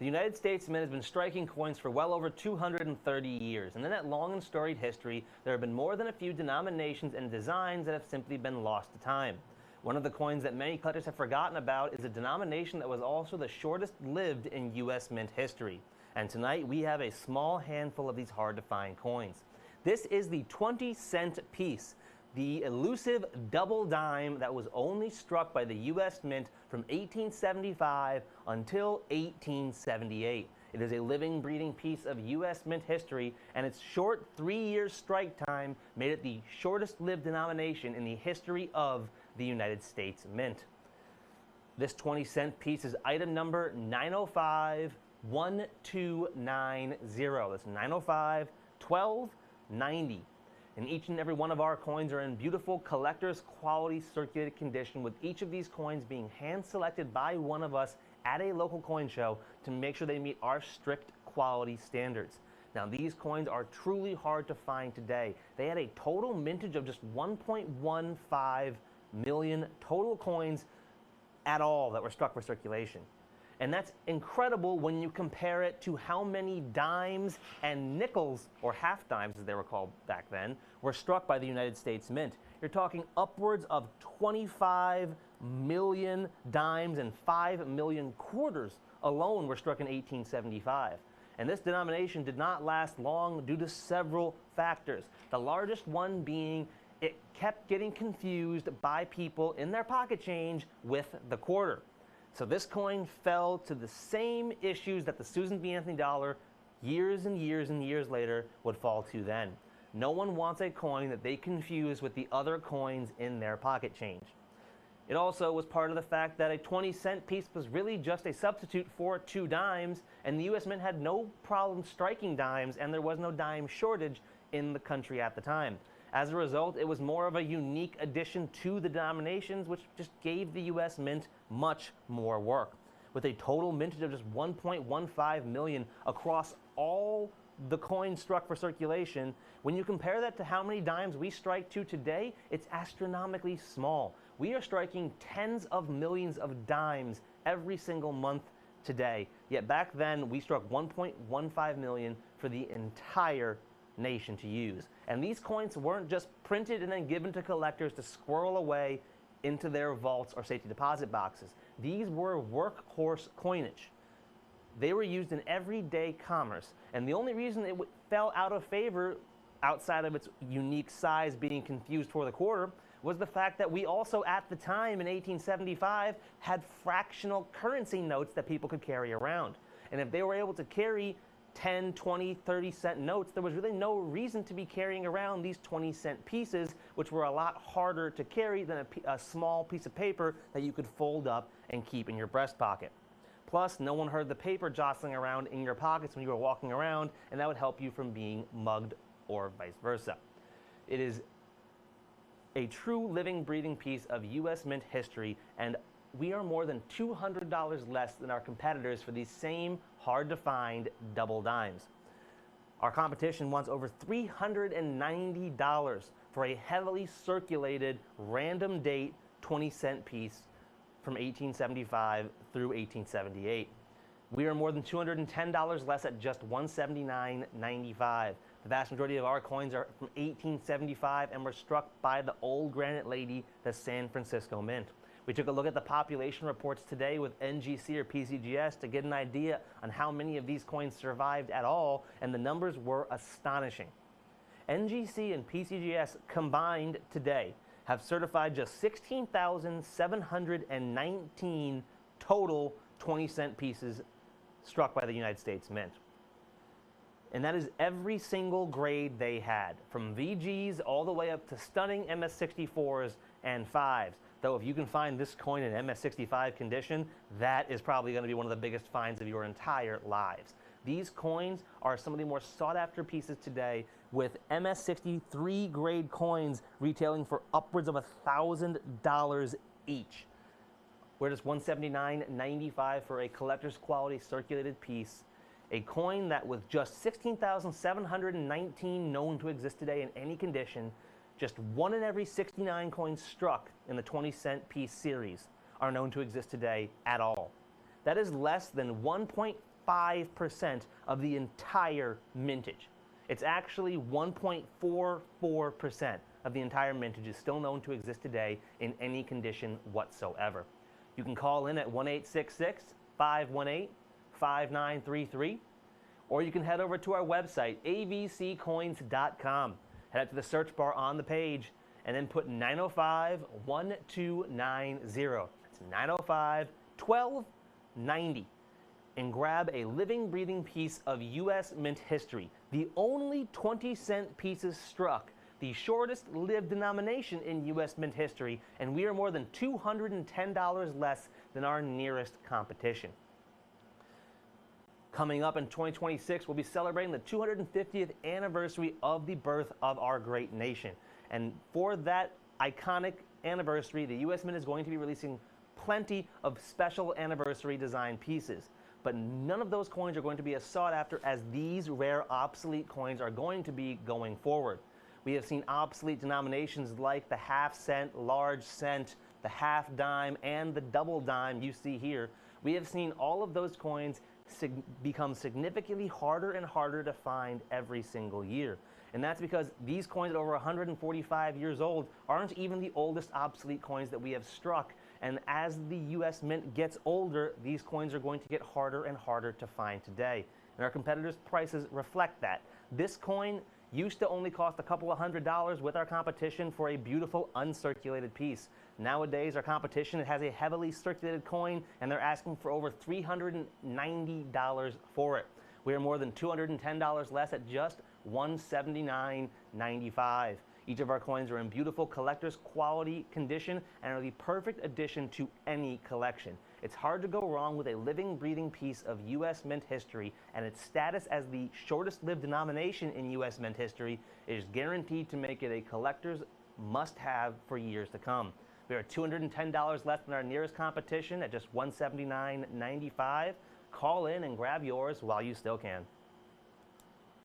The United States Mint has been striking coins for well over 230 years, and in that long and storied history, there have been more than a few denominations and designs that have simply been lost to time. One of the coins that many collectors have forgotten about is a denomination that was also the shortest lived in U.S. Mint history. And tonight we have a small handful of these hard-to-find coins. This is the 20-cent piece, the elusive double dime that was only struck by the U.S. Mint from 1875 until 1878. It is a living, breathing piece of U.S. Mint history, and its short 3-year strike time made it the shortest-lived denomination in the history of the United States Mint. This 20-cent piece is item number 9051290. That's 9051290. And each and every one of our coins are in beautiful collector's quality circulated condition, with each of these coins being hand selected by one of us at a local coin show to make sure they meet our strict quality standards. Now, these coins are truly hard to find today. They had a total mintage of just 1.15 million total coins at all that were struck for circulation. And that's incredible when you compare it to how many dimes and nickels, or half dimes as they were called back then, were struck by the United States Mint. You're talking upwards of 25 million dimes and 5 million quarters alone were struck in 1875. And this denomination did not last long due to several factors. The largest one being it kept getting confused by people in their pocket change with the quarter. So this coin fell to the same issues that the Susan B. Anthony dollar years and years and years later would fall to then. No one wants a coin that they confuse with the other coins in their pocket change. It also was part of the fact that a 20-cent piece was really just a substitute for 2 dimes, and the U.S. Mint had no problem striking dimes, and there was no dime shortage in the country at the time. As a result, it was more of a unique addition to the denominations, which just gave the U.S. Mint much more work. With a total mintage of just 1.15 million across all the coins struck for circulation, when you compare that to how many dimes we strike to today, it's astronomically small. We are striking tens of millions of dimes every single month today. Yet back then, we struck 1.15 million for the entire nation to use. And these coins weren't just printed and then given to collectors to squirrel away into their vaults or safety deposit boxes. These were workhorse coinage. They were used in everyday commerce, and the only reason it fell out of favor, outside of its unique size being confused for the quarter, was the fact that we also at the time in 1875 had fractional currency notes that people could carry around. And if they were able to carry 10, 20, 30-cent notes, there was really no reason to be carrying around these 20-cent pieces, which were a lot harder to carry than a small piece of paper that you could fold up and keep in your breast pocket. Plus, no one heard the paper jostling around in your pockets when you were walking around, and that would help you from being mugged or vice versa. It is a true living, breathing piece of U.S. Mint history, and we are more than $200 less than our competitors for these same hard-to-find double dimes. Our competition wants over $390 for a heavily circulated, random date 20-cent piece from 1875 through 1878. We are more than $210 less at just $179.95. The vast majority of our coins are from 1875 and were struck by the old granite lady, the San Francisco Mint. We took a look at the population reports today with NGC or PCGS to get an idea on how many of these coins survived at all, and the numbers were astonishing. NGC and PCGS combined today have certified just 16,719 total 20-cent pieces struck by the United States Mint. And that is every single grade they had, from VGs all the way up to stunning MS64s and 5s. Though if you can find this coin in MS65 condition, that is probably going to be one of the biggest finds of your entire lives. These coins are some of the more sought-after pieces today, with MS63 grade coins retailing for upwards of $1,000 each. We're just $179.95 for a collector's quality circulated piece. A coin that with just 16,719 known to exist today in any condition, just 1 in every 69 coins struck in the 20-cent piece series are known to exist today at all. That is less than 1.5% of the entire mintage. It's actually 1.44% of the entire mintage is still known to exist today in any condition whatsoever. You can call in at 1-866-518-5933, or you can head over to our website, avccoins.com. Head out to the search bar on the page and then put 905-1290. It's 905-1290. And grab a living, breathing piece of U.S. mint history. The only 20-cent pieces struck, the shortest lived denomination in U.S. mint history, and we are more than $210 less than our nearest competition. Coming up in 2026, we'll be celebrating the 250th anniversary of the birth of our great nation. And for that iconic anniversary, the U.S. Mint is going to be releasing plenty of special anniversary design pieces. But none of those coins are going to be as sought after as these rare obsolete coins are going to be going forward. We have seen obsolete denominations like the half cent, large cent, the half dime, and the double dime you see here. We have seen all of those coins become significantly harder and harder to find every single year. And that's because these coins at over 145 years old aren't even the oldest obsolete coins that we have struck. And as the U.S. Mint gets older, these coins are going to get harder and harder to find today. And our competitors' prices reflect that. This coin used to only cost a couple of $100 with our competition for a beautiful uncirculated piece. Nowadays, our competition has a heavily circulated coin, and they're asking for over $390 for it. We are more than $210 less at just $179.95. Each of our coins are in beautiful collector's quality condition and are the perfect addition to any collection. It's hard to go wrong with a living, breathing piece of U.S. Mint history, and its status as the shortest lived denomination in U.S. Mint history is guaranteed to make it a collector's must-have for years to come. We are $210 less than our nearest competition at just $179.95. Call in and grab yours while you still can.